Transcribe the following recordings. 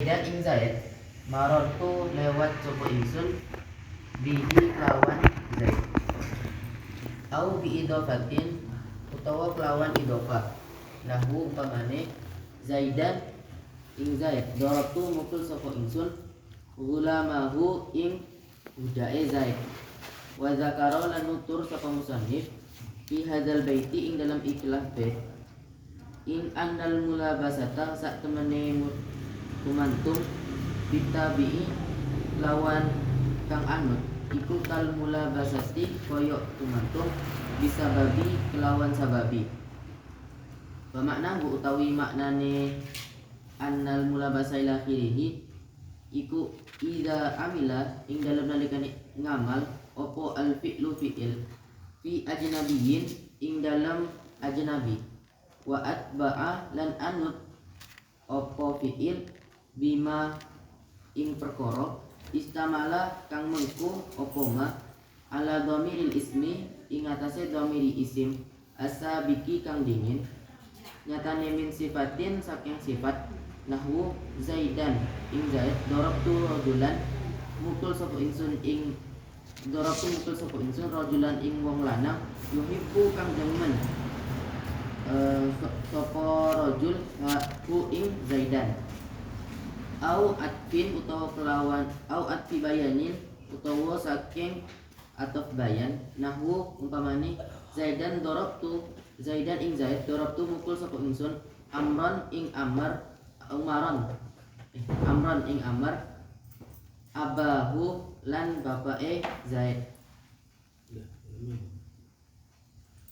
Zaidan ing Zaid marartu lewat sapa ingsun bihi kelawan Zaid au bi idofatin utawa kelawan idofah lahu umpamane Zaidan ing Zaid darabtu mukul sapa ingsun gulamahu ing budae Zaid wa zakara lan nutur sapa musannif fi hadzal baiti ing dalam ikhlas bait in annal mulabasata sak temene kumantung bitabi'i lawan kang anut iku kal mulabasati koyok kumantung bisa babi kelawan sababi bermakna utawi maknane annal mulabasa ila akhirih iku idza amila ing dalam nalikane ngamal opo al fi'lu fi'il fi ajnabiyyin ing dalam ajnabi wa atba'a lan anut opo fi'il bima ing perkara istamala kang mengku opo ma ala dhamiril ismi ing atase dhamiri isim asabiki kang dingin nyatane min sifatin saking sifat nahwu Zaidan ing Zaid darabtu rajulan mukul sapa ingsun ing darabtu mukul sapa ingsun rajulan ing wong lanang yuhibbu kang demen sapa rajul hu ing Zaidan au atfin utawa kelawan au atfi bayanin utawa saking ataf bayan nahwu umpamane Zaidan darabtu Zaidan ing Zaid darabtu mukul sapa ingsun Amran ing Amr Amran ing Amr abahu lan bapake Zaid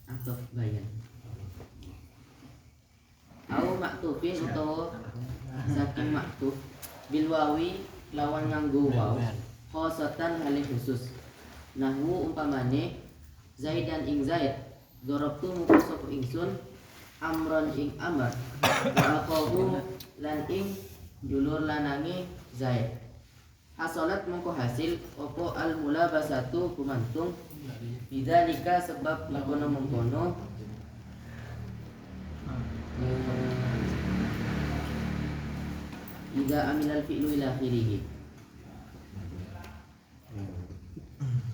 ataf bayan au maktufin utawa saking maktuf bil wawi lawan nganggo waw khosatan halih khusus nahwu umpamane Zaidan ing Zaid darabtu mukul sapa ingsun Amron ing Amr wa aqahu lan ing dulur lanange Zaid hasolat mengko hasil opo al mulabasatu kumantung bidzalika sebab mengkono idza amilal fi'lu ila akhirih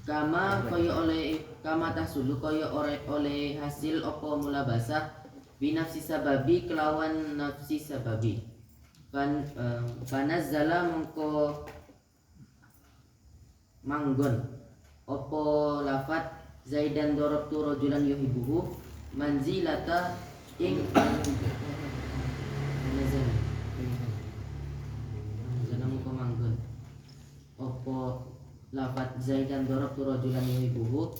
kama kaya oleh kama tahsulu kaya oleh hasil apa mulabasah binafsi sababi kelawan nafsi sababi panazzala mengko manggon apa lafat Zaidan darabtu rajulan yuhibbuhu manzilata ing opo lafat Zaidan darabtu rajulan yuhibbuhu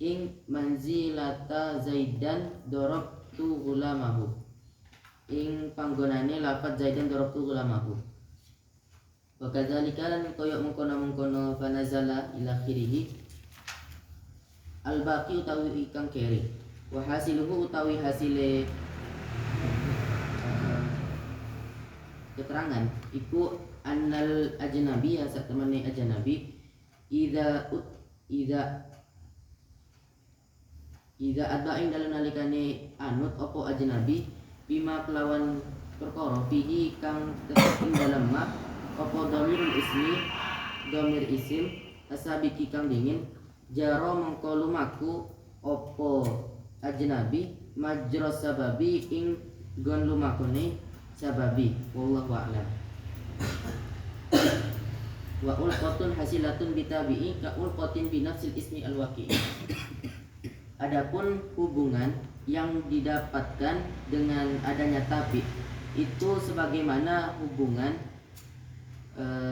ing manzilata Zaidan darabtu gulamahu ing panggonane lafat Zaidan darabtu gulamahu wa kadzalika lan koyo mengkono-mengkono fanazala ila akhirih al baqi utawi ikang keri wa hasiluhu utawi hasile keterangan iku annal ajnabi ya satemene ajnabi idza ada ing dalem nalikane anut opo ajnabi bima kelawan perkara fihi kang tetep ing dalem ma opo dhamirul ismi dhamir isim asabiki kang dingin jaro mengko lumaku opo ajnabi majros sababi ing gon lumakune sababi wallahu a'lam wa ulqatun hasilatun bitabi'i ka ulqatin binafsil ismi al-waqi'i adapun hubungan yang didapatkan dengan adanya tabi itu sebagaimana hubungan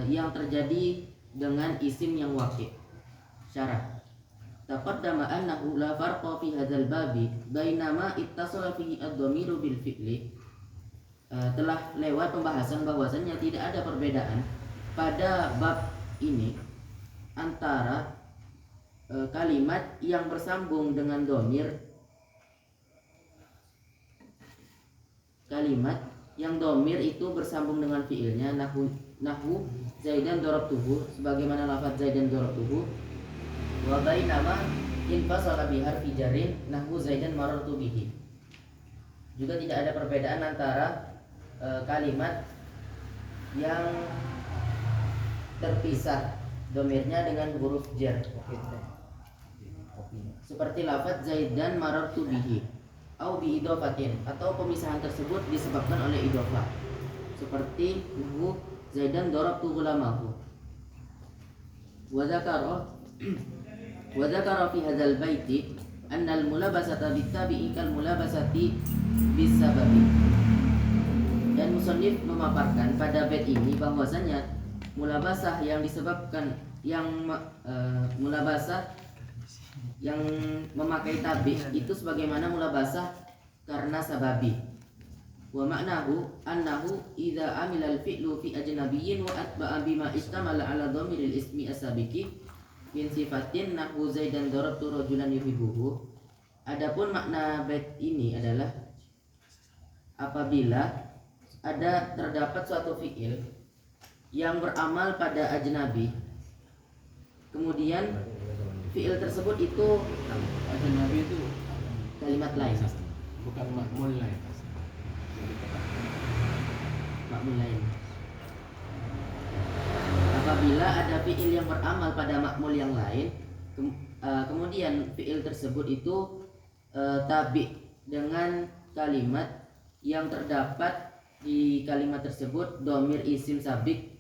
yang terjadi dengan isim yang waqi' syarah taqaddama annahu la farqa fi hadzal babi bainama ittasala fihi ad-dhamiru bil fi'li telah lewat pembahasan bahwasannya tidak ada perbedaan pada bab ini antara kalimat yang bersambung dengan dhamir kalimat yang dhamir itu bersambung dengan fiilnya nahu Zaidan darabtuhu sebagaimana lafaz Zaidan darabtuhu wa bainama infasala bi harfi jarrin nahu Zaidan marartu bihi juga tidak ada perbedaan antara kalimat yang terpisah domirnya dengan huruf jar. Seperti lafaz Zaidan marartu bihi au bi idofatin, atau pemisahan tersebut disebabkan oleh idofah. Seperti Zaidan darabtu ghulamahu. Wa dzakara fi hadzal baiti anna al-mulabasata bit-tabi'i kal mulabasati bis-sababi. Dan musannif memaparkan pada bait ini bahwasanya mulabasah yang disebabkan mulabasah yang memakai tabi itu sebagaimana mulabasah karena sababi. Wa ma'nahu annahu idza amila al-fi'lu fi ajnabiyyin wa atba'a bima istamala ala dhamiril ismi as-sabiqi min sifatin nahu Zaidan darabtu rajulan yuhibbuhu. Adapun makna bait ini adalah apabila terdapat suatu fi'il yang beramal pada ajnabi, kemudian fi'il tersebut itu ajnabi itu kalimat lain, bukan makmul lain. makmul lain. Apabila ada fi'il yang beramal pada makmul yang lain, kemudian fi'il tersebut itu tabi dengan kalimat yang terdapat di kalimat tersebut domir isim sabik,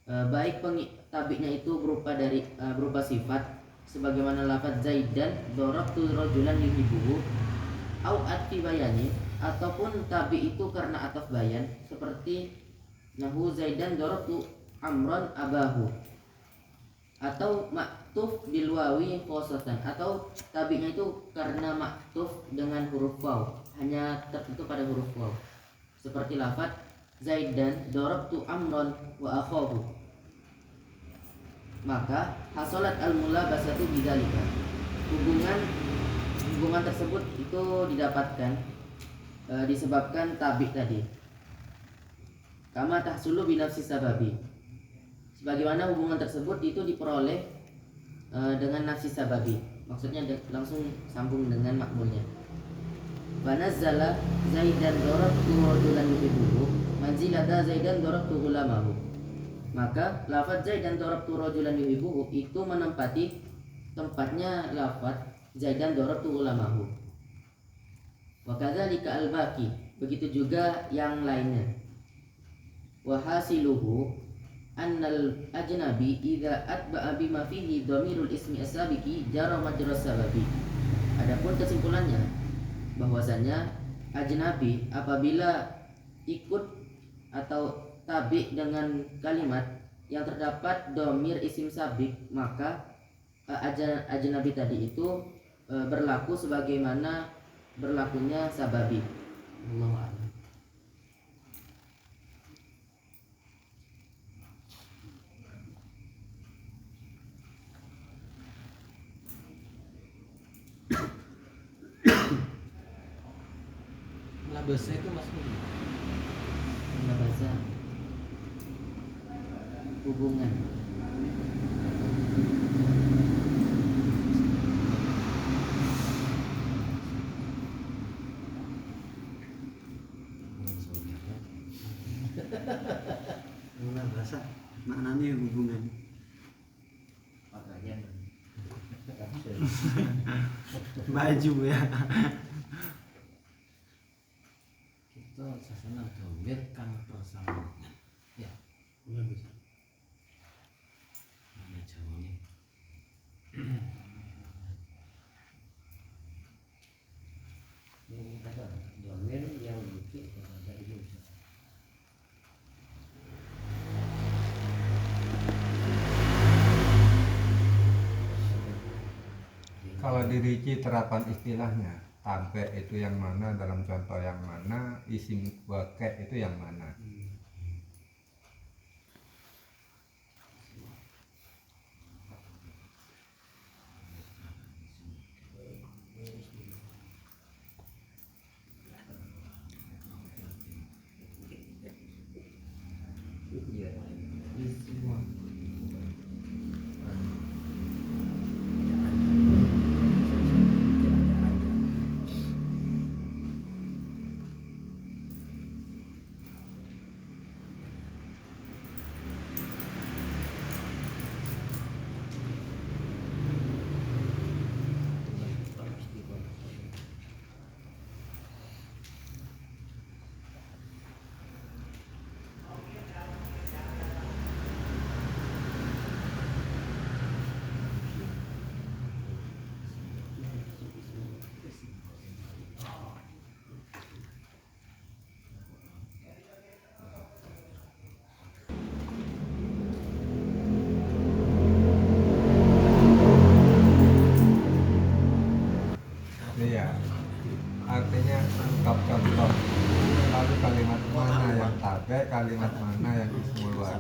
baik tabinya itu berupa sifat sebagaimana lafaz Zaidan darabtu rajulan yuhibbuhu au atfi bayani, ataupun tabi itu karena ataf bayan seperti nahu Zaidan darabtu amran abahu, atau maktuf bil wawi khosatan, atau tabinya itu karena maktuf dengan huruf waw, hanya tertentu pada huruf waw, seperti lafaz Zaidan darabtu amran wa akhahu. Maka hasolat al-mulabasatu bidzalika, hubungan tersebut itu didapatkan disebabkan tabi tadi. Kama tahsulu binafsi sababi, sebagaimana hubungan tersebut itu diperoleh dengan nafsi sababi, maksudnya langsung sambung dengan makmulnya. Banazzala Zaidan darabtu rajulan yuhibbuhu manzilata Zaidan darabtu ghulamahu. Maka lafaz Zaidan darabtu rajulan yuhibbuhu itu menempati tempatnya lafaz Zaidan darabtu ghulamahu. Wa kadzalika al-baqi, begitu juga yang lainnya. Wa hasiluhu annal ajnabi idza atba'a bima fihi dhamirul ismi as-sabiqi jara majra sababi. Adapun kesimpulannya bahwasanya ajnabi apabila ikut atau tabi dengan kalimat yang terdapat dhamir isim sabik, maka ajnabi tadi itu berlaku sebagaimana berlakunya sababi. Allahu a'lam. Mulabasah itu maksudnya Mulabasa hubungan. Mulabasa maknanya hubungan. Pakaian Baju ya. kita sasana domir kang bersama. Ya, Mulabasa. mana Jawa ini? Ini kata domir yang lucu dari Indonesia. Kalau dirinci terapan istilahnya, tabe itu yang mana, dalam contoh yang mana, isim wake itu yang mana. Iya. semua.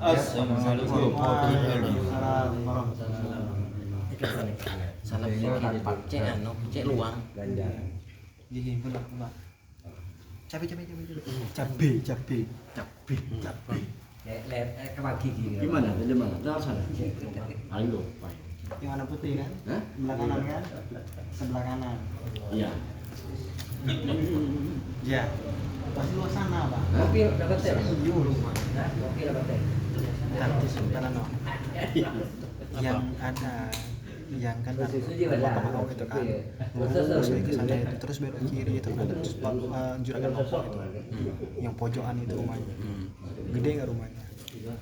Assalamualaikum Salam cek anu, cek luang. Gini, benar. Cabe. Kebagi gini. Gimana? Dari mana? Dari sana. Paling lupa. Yang warna putih kan? Hah? Sebelah kanan kan? Sebelah kanan. Iya. Ya. Pasti luar sana, Pak. Kopi dapat teh. Kopi dapat teh. Tapi sebentar no. Yang ada yang kan Susu juga ada. mau itu kan. Terus ke sana itu terus belok kiri itu kan ada juragan rokok itu. Yang pojokan itu rumahnya. Gede nggak rumahnya?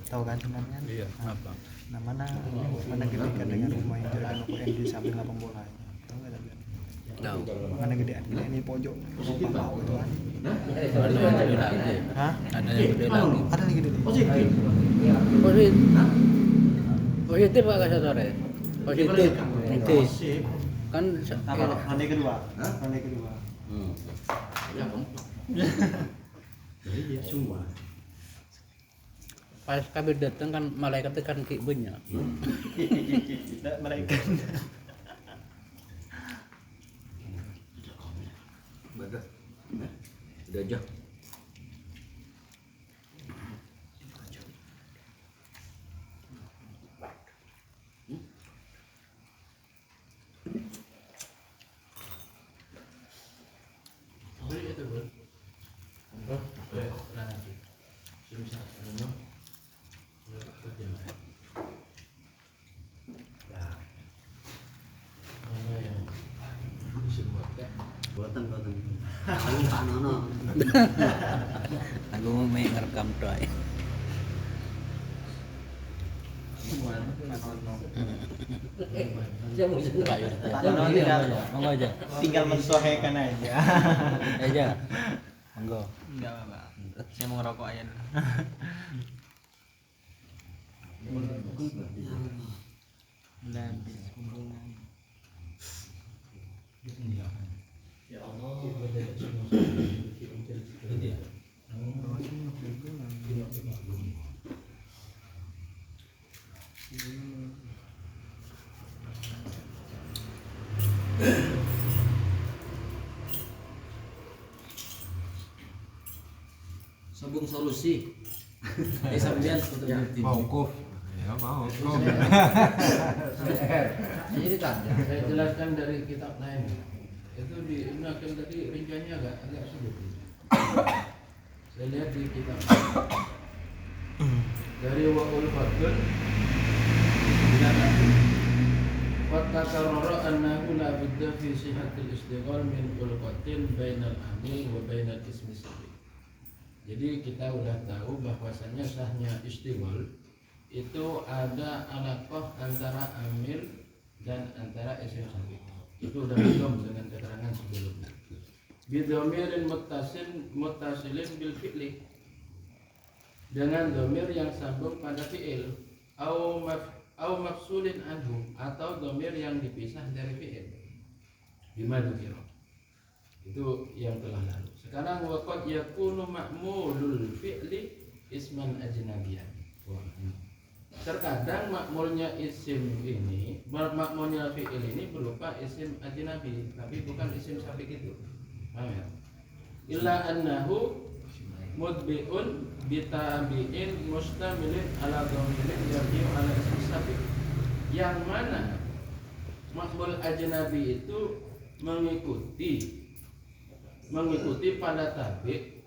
Tahu kan namanya? Iya. Apa? Nah mana gede kan dengan rumah yang juragan rokok yang di samping lapang bola. Tahu nggak tadi? Tahu. Mana gedean? Gede ini pojok. Rumah mau itu kan? Ada yang gede lagi. Hah? Ada yang gede lagi. Ada lagi gede. Positif. Positif Pak Kasatore. Positif. Kan Ronde kedua. Ronde kedua. Ya, Bang. Jadi dia semua. pas kabir datang kan malaikat itu kan kayak banyak. Tidak mereka. Bagus. Udah aja. Buatan. Aku Pak Nono. Aku mau ngerekam doa. Saya mau senang. Pak Nono tinggal, Monggo aja. tinggal mensohekan aja. Aja. Monggo. Enggak apa-apa. Saya mau ngerokok aja dulu. Udah habis hubungan. Sabung solusi. Sampean untuk tim. Mauquf. Ya, mauquf. Jadi tanya, saya jelaskan dari kitab lain. Itu di Ibnu Aqil tadi rinciannya agak sulit. Saya lihat di kitab dari Wa'ul Fadl dinamakan Wattakarrara annahu la budda fi sihhatil istighal min ulqatin bainal amil wa bainal ismi sabiq. Jadi kita udah tahu bahwasannya sahnya istighal itu ada alaqah antara amil dan antara isim sabiq. Itu udah belum dengan keterangan sebelumnya. Bidomirin muttasilin bil fi'li, dengan domir yang sambung pada fi'il, au mafsulin anhu, atau domir yang dipisah dari fi'il. Bima dzukira. Itu yang telah lalu. Sekarang waqad yakunu ma'mulul fi'li isman ajnabiyan. Terkadang makmulnya isim ini, makmulnya fi'il ini berupa isim ajnabi, tapi bukan isim sabiq itu. Paham ya? Illa annahu mudbi'un bitabi'in mustamilin ala dhamirin yarji'u ala isim sabiq. Yang mana makmul ajnabi itu mengikuti pada tabi',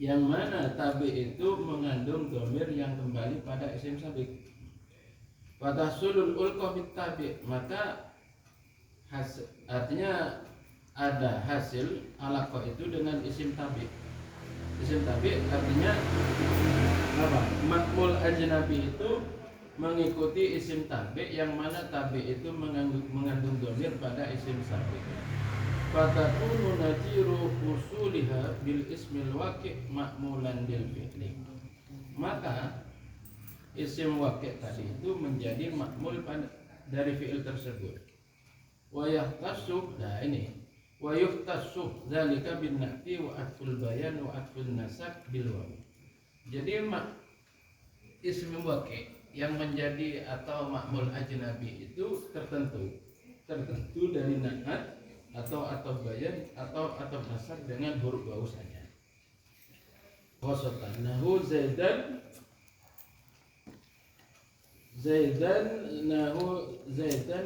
yang mana tabi' itu mengandung dhamir yang kembali pada isim sabiq. Fatahsulul ulqa bit tabi', maka artinya ada hasil alaqah itu dengan isim tabi'. Isim tabi' artinya apa? Makmul ajnabi itu mengikuti isim tabi', yang mana tabi' itu mengandung dhamir pada isim sabiq. Fatakunu najiru usuliha bil ismil waqi' ma'mulan bil fi'li. Maka isim waqi' tadi itu menjadi makmul dari fi'il tersebut. Wa yahtassu, nah ini wa yuhtassu dzalika bin na'ti wa atful bayan wa atful nasab bil waw. Jadi ismi waqi yang menjadi atau ma'mul ajnabi itu tertentu dari na'at atau bayan atau nasab dengan huruf wawu saja. Wasatan nahu Zaidan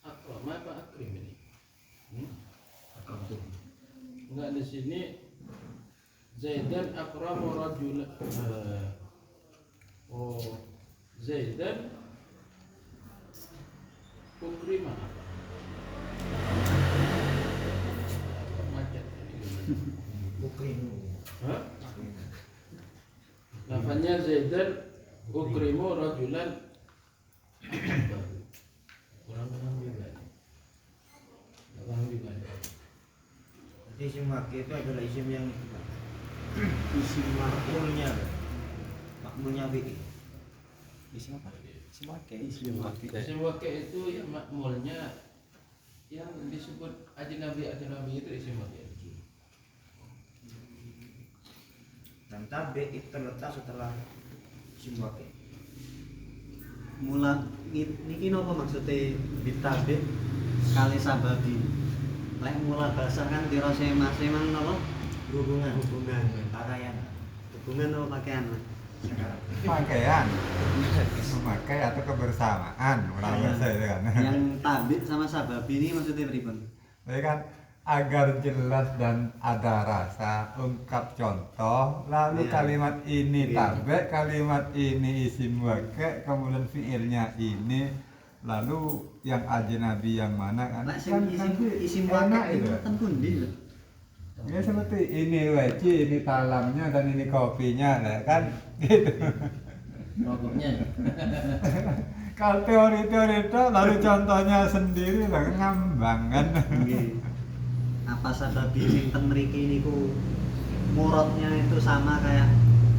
akram apa akrim ini? Enggak di sini Zaidan akramu rajul Zaidan ukrima macet Hah? Lafaznya Zaidan ukrimu rajulan kurang juga. Jadi isim wakil itu adalah isim yang isim makmulnya bi. Isim apa? Isim wake. Isim waqi itu yang makmulnya yang disebut ajnabi itu isim waqi. Dan tabe itu terletak setelah isim wakil. Mula niki napa maksudnya ditabe kali sababi. Lek mula bahasa kan kira semang napa? Hubungan pakaian. Hubungan apa pakaian? Pakaian, memakai atau kebersamaan orang bahasa itu kan. Yang tabe sama sababi ini maksudnya pripun? Jadi kan agar jelas dan ada rasa, ungkap contoh, lalu Iya. kalimat ini Iya. tabe, kalimat ini isim wake, kemudian fiilnya ini, lalu yang ajnabi yang mana kan? Lek sing isim enak wakil itu. itu kan pundi lho. Ya seperti ini weci, ini talamnya dan ini kopinya, lah kan? Gitu. Rokoknya. Kalau teori-teori itu, lalu contohnya sendiri lah ngambang kan? Nggih. Apa sababi sing ten mriki niku muradnya itu sama kayak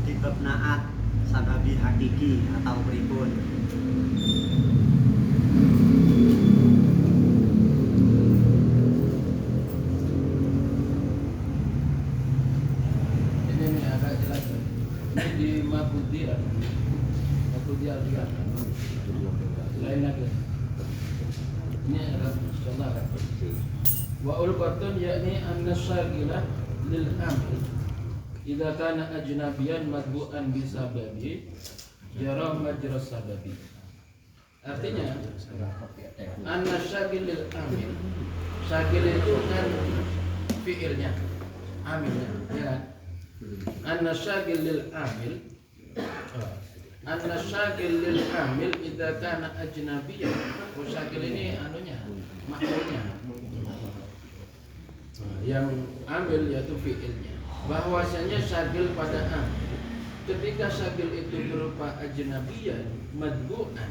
di bab naat sababi hakiki atau pripun? Ini agak jelas. Ini di Mabudiyah juga. Lain lagi. Ini adalah contoh Arab. Wa ulqatun yakni an-nasagilah lil amil idza kana ajnabiyan madbu'an bi sababi jara majra sababi. Artinya an-nasagil lil amil. Sagil itu kan fiilnya, amilnya, ya kan? An-nasagil lil amil. An-nasagil lil amil idza kana ajnabiyan. Sagil ini anunya, makmulnya. Yang amil yaitu fiilnya. Bahwasanya sagil pada amil ketika sagil itu berupa ajnabiyan madbu'an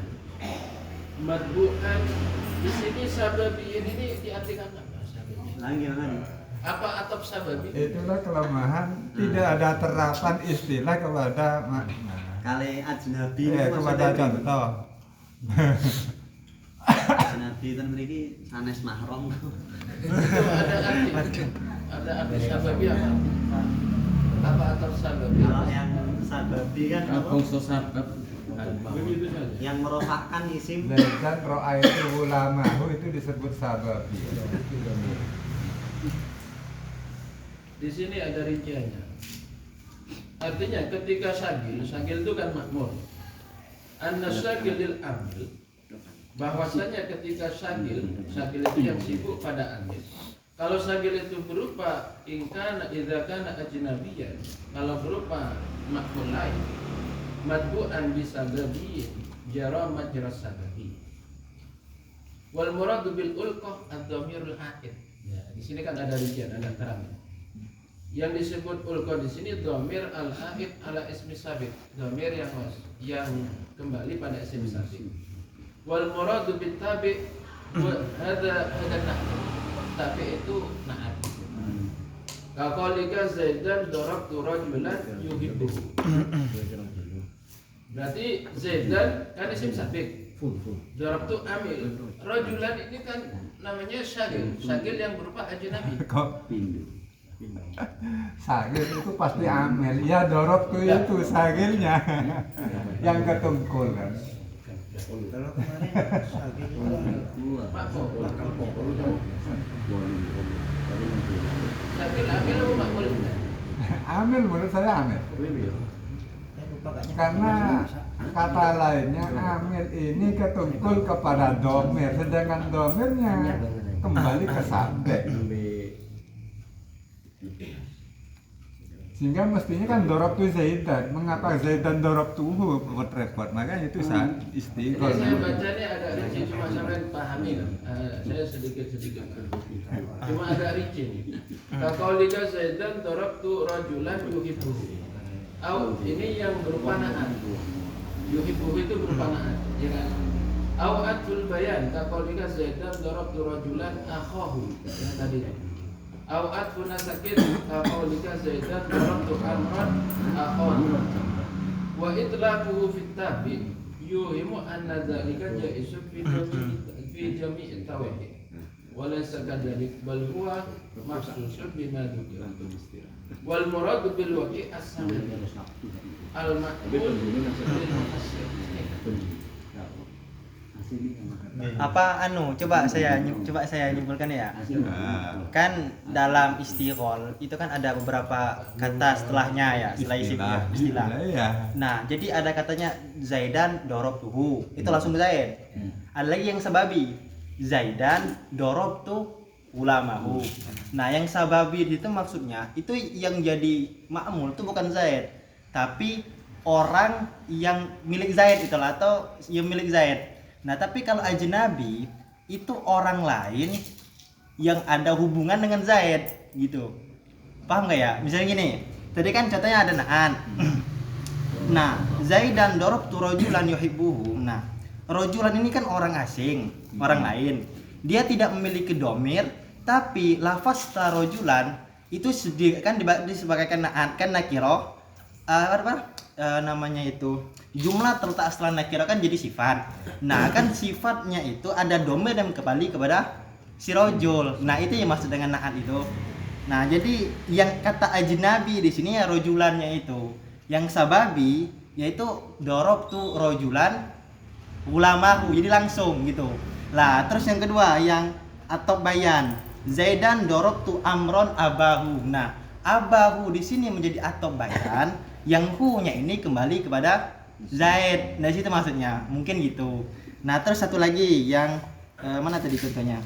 di sini sababiyin ini diartikan apa sagilnya? Lagi kan. Apa atap sababi? Itulah kelemahan, tidak ada terapan istilah kepada makna. Kali ajnabi Ya, itu kepada maksudnya contoh. ajnabi ten mriki sanes mahram. Itu ada arti sababi apa? Apa atap sababi? Kalau yang sababi kan apa? Sosabab. Begitu saja. Yang merofakkan isim Dan ro'a itu ulamahu itu disebut sababi. Di sini ada rinciannya. Artinya ketika sagil itu kan makmur. An-nasagil lil amil, bahwasanya ketika sagil itu yang sibuk pada amil. Kalau sagil itu berupa idza kana ajnabiyan, kalau berupa makmur lain, madbu'an bisababi jara majra sababi. Wal muradu bil ulqah ad-dhamirul a'id. Ya, di sini kan ada rincian, ada terang. Yang disebut ulqah di sini dhamir al-a'id ala ismi sabit, dhamir yang kembali pada isim sabit. Wal muradu bit tabi hada na'at. Tabi itu na'at. Kaqalika Zaidan darabtu rajulan yuhibbuhu. Berarti Zaidan kan isim sabit. Darabtu amil. Rajulan ini kan namanya syagil yang berupa ajnabi. Kok Sagil itu pasti amel. Ya dorob tuh itu sagilnya yang ketungkul kan. Kalau kemarin Sagil itu Sakit ambil apa makmul? Amel menurut saya amel. Karena kata lainnya amil ini ketungkul kepada domir, sedangkan domirnya kembali ke sabek. Sehingga mestinya kan dorob tu Zaidan. Mengapa Zaidan dorob tuh repot? Makanya itu saat Jadi istiqol. saya baca ini agak rinci, cuma sampai pahami kan. Saya sedikit. Cuma agak rinci nih. Kalau liga Zaidan dorab tu rajulan yuhibbu. Ini yang berupa naat. Yuhibbu itu berupa naat, ya kan? Atul bayan. Kalau liga Zaidan dorab tu rajulan akhahu. Yang tadi. Atfu nasakin. Kalau liga Zaidan dorab tu amran akhahu. Wa itlaquhu fit tabi yuhimu anna dzalika ja'isun fi jami'i tawhid wa laysa kadzalik bal huwa mahsusun bima dzukira wal murad bil waqi' as-samad al ma'qul lil mufassir. Coba saya nyimpulkan ya. Kan dalam istighol itu kan ada beberapa kata setelahnya ya, setelah istilah. Nah, jadi ada katanya Zaidan dorobtuhu, itu langsung Zaid. Ada lagi yang sababi, Zaidan dorobtu ulamahu. Nah, yang sababi itu maksudnya itu yang jadi ma'mul itu bukan Zaid, tapi orang yang milik Zaid itulah, atau yang milik Zaid. Nah, tapi kalau ajnabi itu orang lain yang ada hubungan dengan Zaid gitu. Paham nggak ya? Misalnya gini, tadi kan contohnya ada na'an. Nah, Zaidan dorobtu rajulan yuhibbuhu. Nah, rajulan ini kan orang asing, orang lain. Dia tidak memiliki domir, tapi lafaz rajulan itu kan disebabkan na'an, kan nakirah. Namanya itu jumlah terletak setelah nakirah kan jadi sifat. Nah, kan sifatnya itu ada domir yang kembali kepada si rojul. Nah, itu yang maksud dengan na'at itu. Nah, jadi yang kata ajnabi di sini ya rojulannya itu. Yang sababi yaitu dorob tu rojulan ulamahu, jadi langsung gitu. Lah, terus yang kedua yang atau bayan Zaidan dorob tu amron abahu. Nah, abahu di sini menjadi atau bayan, yang hu-nya ini kembali kepada Zaid. Dari situ maksudnya, mungkin gitu. Nah, terus satu lagi yang mana tadi contohnya?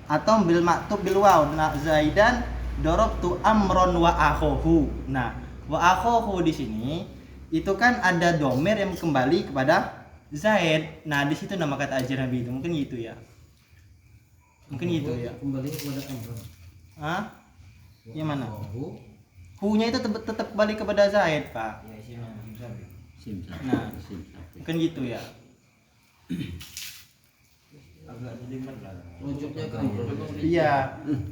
Atau bil maktub bil waw. Nah, Zaidan dorobtu amron wa akhuhu. Nah, wa akhuhu di sini itu kan ada domir yang kembali kepada Zaid. Nah, di situ nama kata ajnabi itu mungkin gitu ya. Mungkin gitu ya. Kembali kepada amron. Hah? Yang mana? Hu-nya itu tetap kembali kepada Zaid, Pak. Nah, mungkin gitu ya. agak jelimet lah. Rujuknya ke amron. Iya.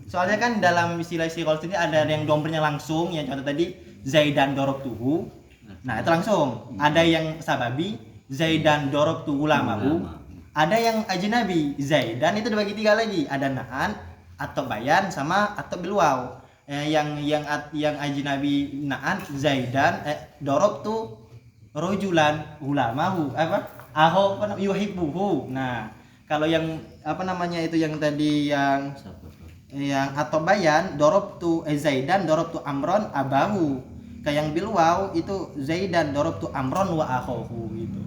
Soalnya kan dalam istilah istighol ini ada yang dompernya langsung, yang contoh tadi Zaidan dorobtuhu. Nah, itu langsung. Ada yang sababi Zaidan dorobtu ulamahu. Ada yang ajnabi Zaidan itu dibagi tiga lagi. Ada na'an atau bayan sama atau bilwaw. Yang ajnabi na'an Zaidan dorobtu rojulan ulamahu aho yuhibbuhu. Nah, kalau yang itu yang tadi yang atau bayan dorobtu Zaidan dorobtu amron abahu. Kayak yang bilwaw itu Zaidan dorobtu amron wa akhuhu gitu.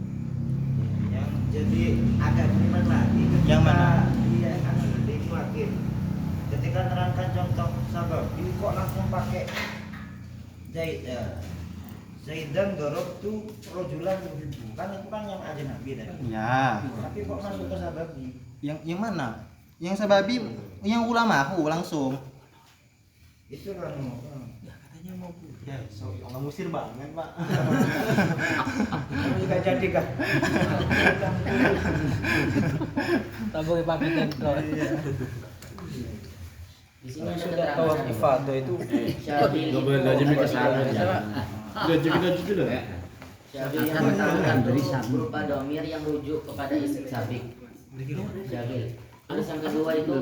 Yang jadi agak jelimet lagi ketika Yang mana? Iya, kan dikuatin. Ketika nerangkan contoh sabab, ini kok langsung pakai Zaidan dorobtu rojulan yuhibbu. Kan itu kan yang ajnabi tadi. Ya. Tapi kok masuk ke sababi? Yang mana? Yang sababi yang ulamahu langsung. Itu kan Katanya mau ya, orang Mesir banget, Pak. kamu juga jadi kan? Tak boleh pakai kontrol. Di sini ada Sudah tahu keterangan ifadah itu. Syafi'i Nggak boleh gaji mereka salah aja. Gaji dulu. Syafi'i yang pertama itu berupa domir yang rujuk kepada isim sabik. Syagil. Terus yang kedua itu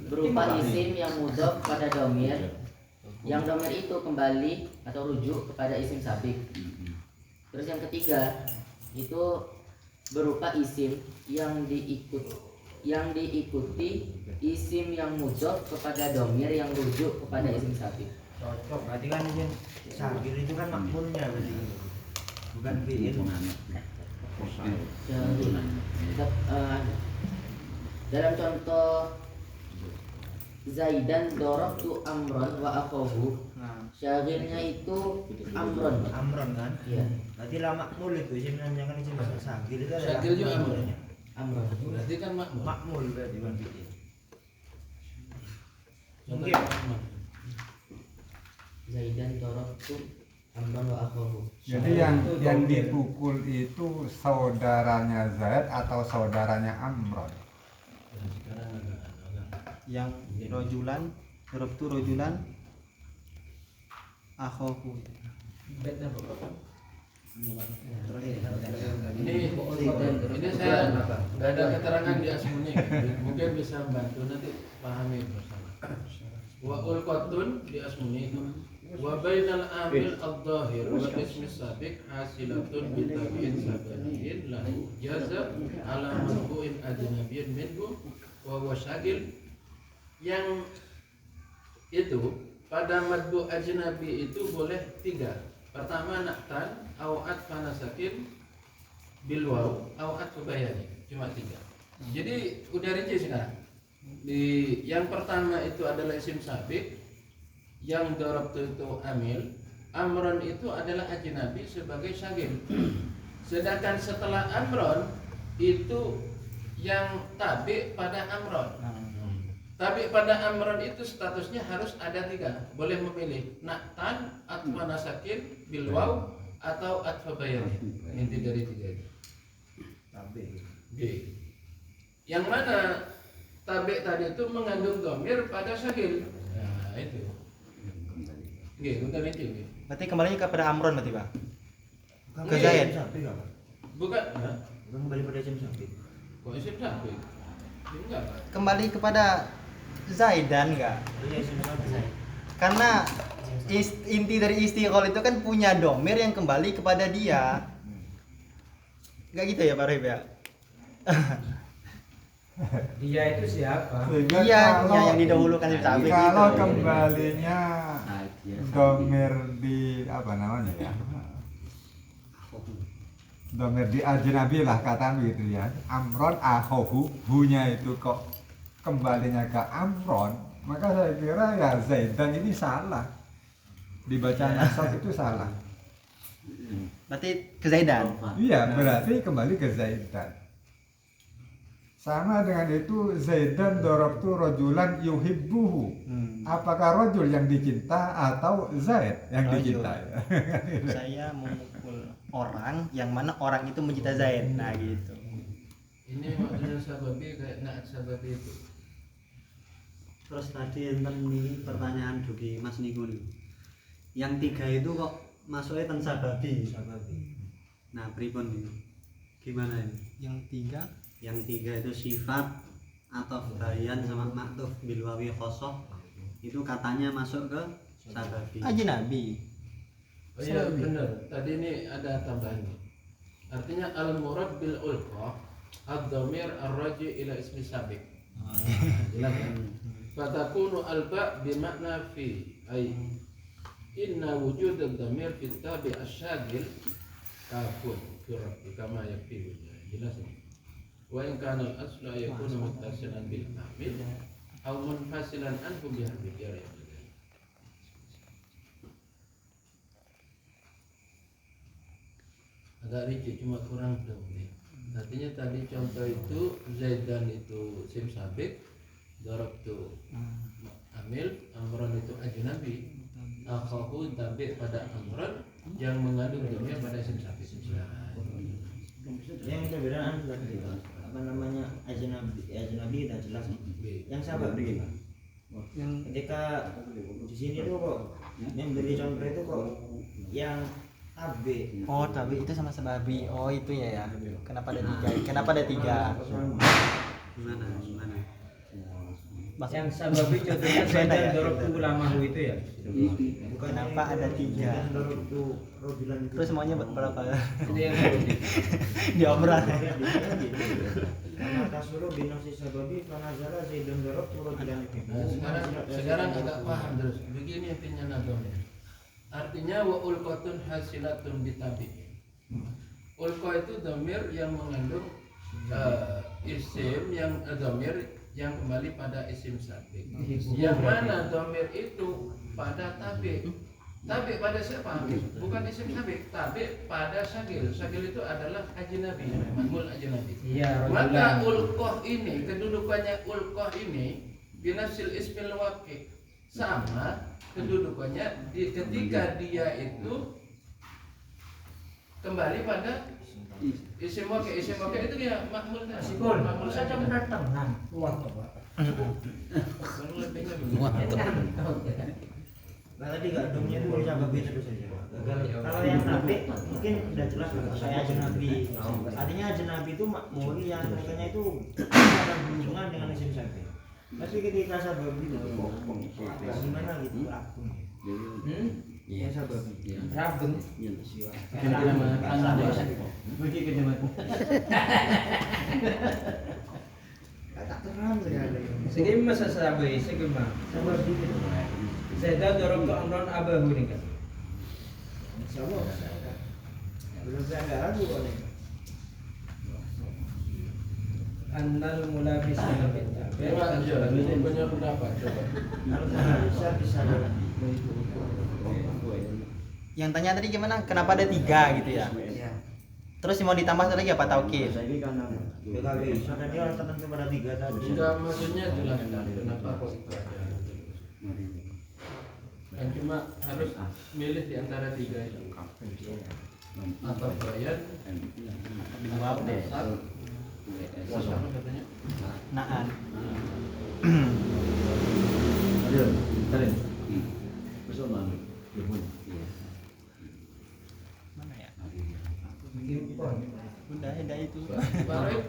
berupa isim yang mudhof pada domir Yang domir itu kembali atau rujuk kepada isim sabik. Terus yang ketiga itu berupa isim yang diikuti isim yang mudhof kepada domir yang rujuk kepada isim sabik. Cocok. Berarti kan izin syagil itu kan makmulnya berarti. Bukan fi'il. Dalam contoh Zaidan dorabtu amron wa akhahu. Syagilnya itu amron. Amron kan? Iya. Berarti lah makmul itu isimnya kan isim syagil itu adalah Syagil juga amrun. Amron. Berarti kan makmul. Makmul berarti bukan fi'il. Contoh Mungkin. makmul. Zaidan dorabtu amron wa akhahu. Jadi yang dipukul itu saudaranya Zaid atau saudaranya Amron? Sekarang agak Yang rojulan, dorabtu rojulan akhahu. bednya apa? Ini Ini saya nggak ada keterangan di asmuni, mungkin bisa membantu nanti pahami bersama. Wa ulqatun di asmuni wa bainal amil ad-dhahir wa ismi sabiq hasilatun bi tabi'in sabaniyin lahu jaza ala marfu'in ajnabiyyin minhu wa huwa syagil. Yang itu pada madbu ajnabi itu boleh 3. Pertama naktan au atfa nasakin bil waw au atfa bayani, cuma 3. Jadi udah rinci sekarang. Yang pertama itu adalah isim sabik, yang dorabtu itu amil, amron itu adalah ajnabi sebagai syagil. Sedangkan setelah amron itu yang tabi pada amron. Tapi pada amron itu statusnya harus ada 3. Boleh memilih naktan, atfa nasakin, bil waw atau atfa bayani. Inti dari 3 itu. tabe. B. Yang mana tabe tadi itu mengandung domir pada syagil. Nah itu. Oke, bentar nanti. Berarti kembalinya kepada Amron berarti, Pak? Bukan Ke isim Zaid. sabik apa? Bukan, ya? Bukan kembali pada isim sabik. Kok isim sabik? Enggak, Pak. Kembali kepada Zaidan enggak? Iya isim sabik. Karena inti dari istiqol itu kan punya domir yang kembali kepada dia. Enggak gitu ya Pak Rib ya? Dia itu siapa? Sehingga Iya, kalau, yang didahulukan isim sabik kalau gitu. kembalinya domir di apa namanya ya? Domir di ajnabi lah kata begitu ya. Amron akhohu, hunya itu kok kembalinya ke Amron, maka saya kira ya Zaidan ini salah. Dibaca nasab itu salah. Berarti ke Zaidan. Iya, berarti kembali ke Zaidan. Sama dengan itu Zaidan dorabtu rojulan yuhibbuhu. Apakah rojul yang dicinta atau Zaid yang Rajul. dicinta? Saya memukul orang yang mana orang itu mencinta Zaid. Nah gitu. Ini maksudnya sababi kayak nak sababi itu. Terus tadi enten nih pertanyaan dugi Mas Niko nih. Yang 3 itu kok masuknya ten sababi. Nah, pripun nih? Gimana ini? Yang 3 Yang 3 itu sifat atau bayan sama maktuf bil wawi khosoh itu katanya masuk ke sababi. ajnabi. Oh iya benar. Tadi ini ada tambahan nih. Artinya al murad bil ulqa ad-dhamir ar-raji ila ismi sabiq. Jelas kan? Fatakunu al-ba bi makna fi ay inna wujud ad-dhamir fi tabi asy-syagil kafun fi rabbi kama yakfi. Jelas ini. Wa in kana al-aslu yakunu muttasilan bil amil aw munfasilan anhu bi hadhihi al-jarh. Agak rinci cuma kurang lebih. Artinya tadi contoh itu Zaidan itu sim sabik, dorabtu amil, amron itu ajnabi, akhahu tabi pada amron yang mengandung domir pada sim sabik. Yang perbedaan tadi apa namanya ajnabi udah jelas nih. Yang sabar begini. Ketika di sini tuh kok yang beri contoh itu kok yang tabe. Oh, tapi itu sama sababi. Oh, itu ya ya. Kenapa ada 3? Kenapa ada 3? Gimana? Yang sababi contohnya Zaidan dorobtu ulamahu itu ya. Bukan Kenapa ada 3? Terus semuanya berapa? Itu yang sababi. Diobral. Karena tasuru binafsi sababi fanazala Zaidan dorobtu rajulan itu. Nah, sekarang agak paham terus. Begini intinya nadomir. Artinya wa ulqatun hasilatun bitabi. Ulqa itu domir yang mengandung isim yang domir yang kembali pada isim sabik. Yang mana domir itu pada tabi. Tabi pada siapa? Bukan isim sabik. Tabi pada sagil. Sagil itu adalah ajnabi, makmul ajnabi. Iya, Maka ulqah ini, kedudukannya ulqah ini binafsil ismil waqi sama kedudukannya ketika dia itu kembali pada isim waqi. Isim waqi itu ya makmul Sikul, saja mendatangkan waktu Pak. Nah tadi gak domnya itu sababi terus saja. Kalau yang nabi mungkin udah jelas kayak ajnabi. Artinya ajnabi itu makmul yang mereka itu ada hubungan dengan isim sabit. Tapi ketika sababi itu gimana gitu lakunya? Ya sababi. Rabun. Bagi kejaman. Tak terang sekali. Segi masa sababi, segi mah. Sababi itu. Zaidan dorobtu amron abahu ini kan. Insyaallah. Belum saya nggak ragu kok nih. Annal mulabis Coba aja, ini punya pendapat coba. Kalau bisa. Yang tanya tadi gimana? Kenapa ada 3 gitu ya? Terus mau ditambah satu lagi apa taukid? PKB. Karena dia orang tertentu pada 3 tadi. Sudah maksudnya jelaskan kenapa kok itu ada. Yang cuma harus milih di antara 3 itu. Atau bayan, Jawab deh. apa katanya? Naan. Mana ya? Udah itu. Baik.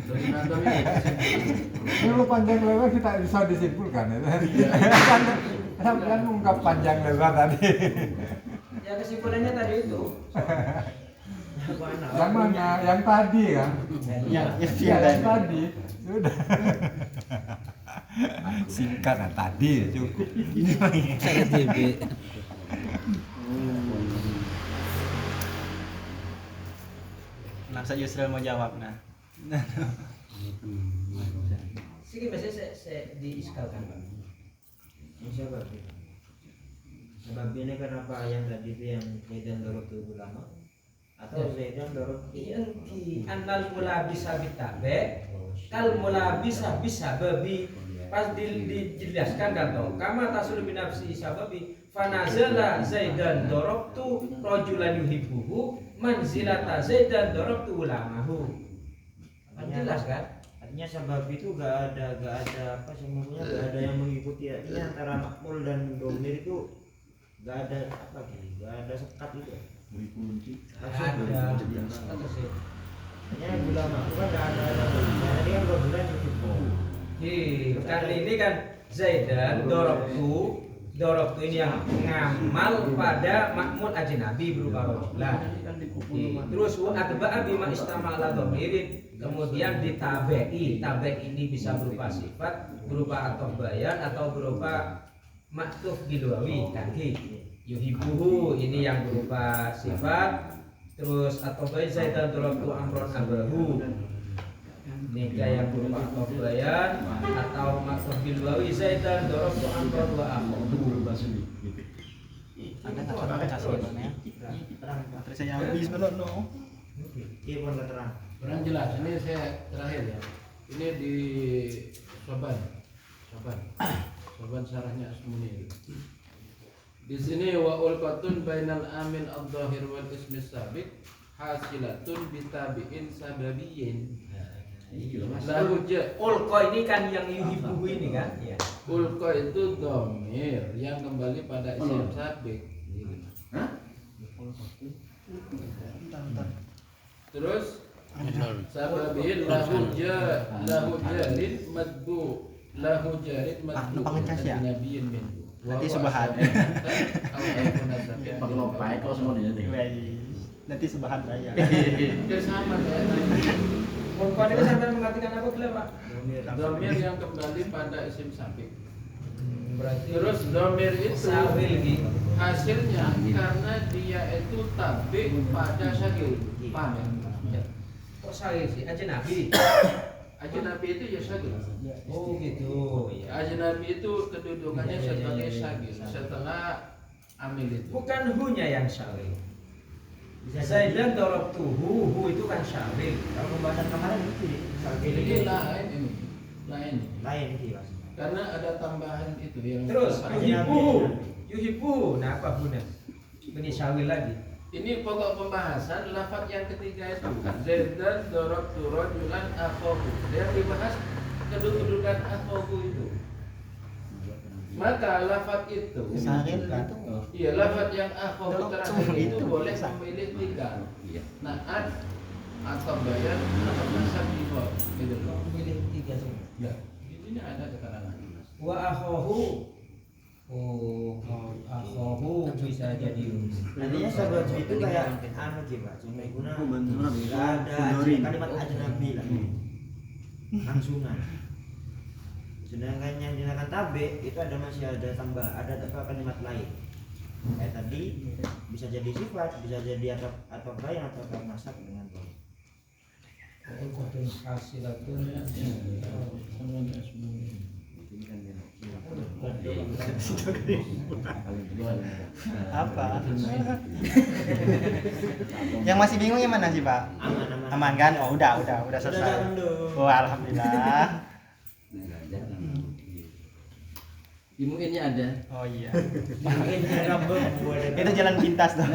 Dari nadam ini. Kalau panjang lebar kita bisa disimpulkan ya. Kan mengungkap panjang lebar tadi. Ya kesimpulannya tadi itu. Yang mana? Yang tadi kan? Yang Yang tadi sudah. Singkat nah, tadi cukup. Nafsa Yusril mau jawab nah. Segi biasanya saya diiskalkan Pak. Sababi. Sababi ini kenapa yang tadi itu yang Zaidan dorobtu ulama atau Zaidan dorobtu Yanti annal mulabis habitabe kal mulabis habis sababi pas dijelaskan kan toh kama tasul binafsi sababi fanazala Zaidan dorobtu rajulan yuhibbuhu manzilata Zaidan dorobtu ulamahu. Kan jelas kan? artinya sababi itu gak ada apa semuanya gak ada yang mengikuti artinya antara makmul dan domir itu gak ada apa gitu gak ada sekat itu Ada. Atau sih. artinya ulama itu kan gak ada tadi kan 2 bulan cukup Kali ini kan Zaidan dorobtu ini yang ngamal pada makmul ajnabi berupa rajulan. Terus atba'a bima istamala dhamirin kemudian ditabe'i. Tabe' ini bisa berupa sifat, berupa atau bayan atau berupa maktuf bilwawi kaki. Yuhibuhu ini yang berupa sifat, terus atau bayan Zaidan dorobtu amron abahu. Nikah yang berupa atau bayan atau maktuf bilwawi Zaidan dorobtu amron wa akhuhu. Ada nggak coba kasih gimana ya? Terus saya habis belum no. iya pun gak terang Kurang jelas. Ini saya terakhir ya. Ini di Soban sarahnya Asmuni. Di sini wa ulqatun bainal amin adh-dhahir wal ismi sabiq hasilatun bitabi'in sababiyyin. Lahu Ulqa ini kan yang yuhibuhu ini kan? Iya. ulqa itu dhamir yang kembali pada isim sabiq. Terus Sababin lahu jarid madbu lahu jarid madbu ngecas ya? nabiyin min. Nanti subahan. Pengelopai kok semua ini. Nanti sebahan raya. Itu sama kayak tadi. Kon itu sampai mengartikan apa beliau, Pak? Domir yang kembali pada isim sabik. Berarti Terus domir itu sawil gitu. hasilnya karena dia itu tabik pada syagil. Paham ya? Kok sawil sih? Ajnabi. Ajnabi itu ya syagil. Oh gitu. Ya. Ajnabi itu kedudukannya sebagai syagil setelah amil itu. Bukan hunya yang sawil. Zaidan darabtuhu, hu itu kan syawil. Kalau pembahasan kemarin itu Ini lain ini. Lain. lain itu Mas. Karena ada tambahan itu yang Terus tambahan. yuhibbu. Nah apa guna? Ini syawil lagi. Ini pokok pembahasan lafaz yang ketiga itu Zaidan darabtu rajulan akhahu. Dia dibahas kedudukan akhahu itu. Maka lafaz itu Sahil itu. iya lafaz yang akhahu terakhir itu boleh memilih tiga. Naat atau bayan atau nasab itu. Gitu loh. Pilih tiga semua. Ya, di sini ada keterangan. Wa akhahu. Oh, akhahu bisa jadi. Artinya sahabat itu kayak anu gitu Pak. Cuma guna enggak ada kalimat ajnabi lah. Langsungan. Sedangkan yang digunakan tabe itu masih ada tambah ada kalimat lain. Kayak tadi bisa jadi sifat, bisa jadi atau bayan atau nasab dengan baik. Kutun hasilatun. Apa? Yang masih bingung yang mana sih, Pak? Aman kan? Oh, udah selesai. Oh, alhamdulillah. Di mungkinnya ada. Oh iya. Mungkin ada Itu jalan pintas tuh.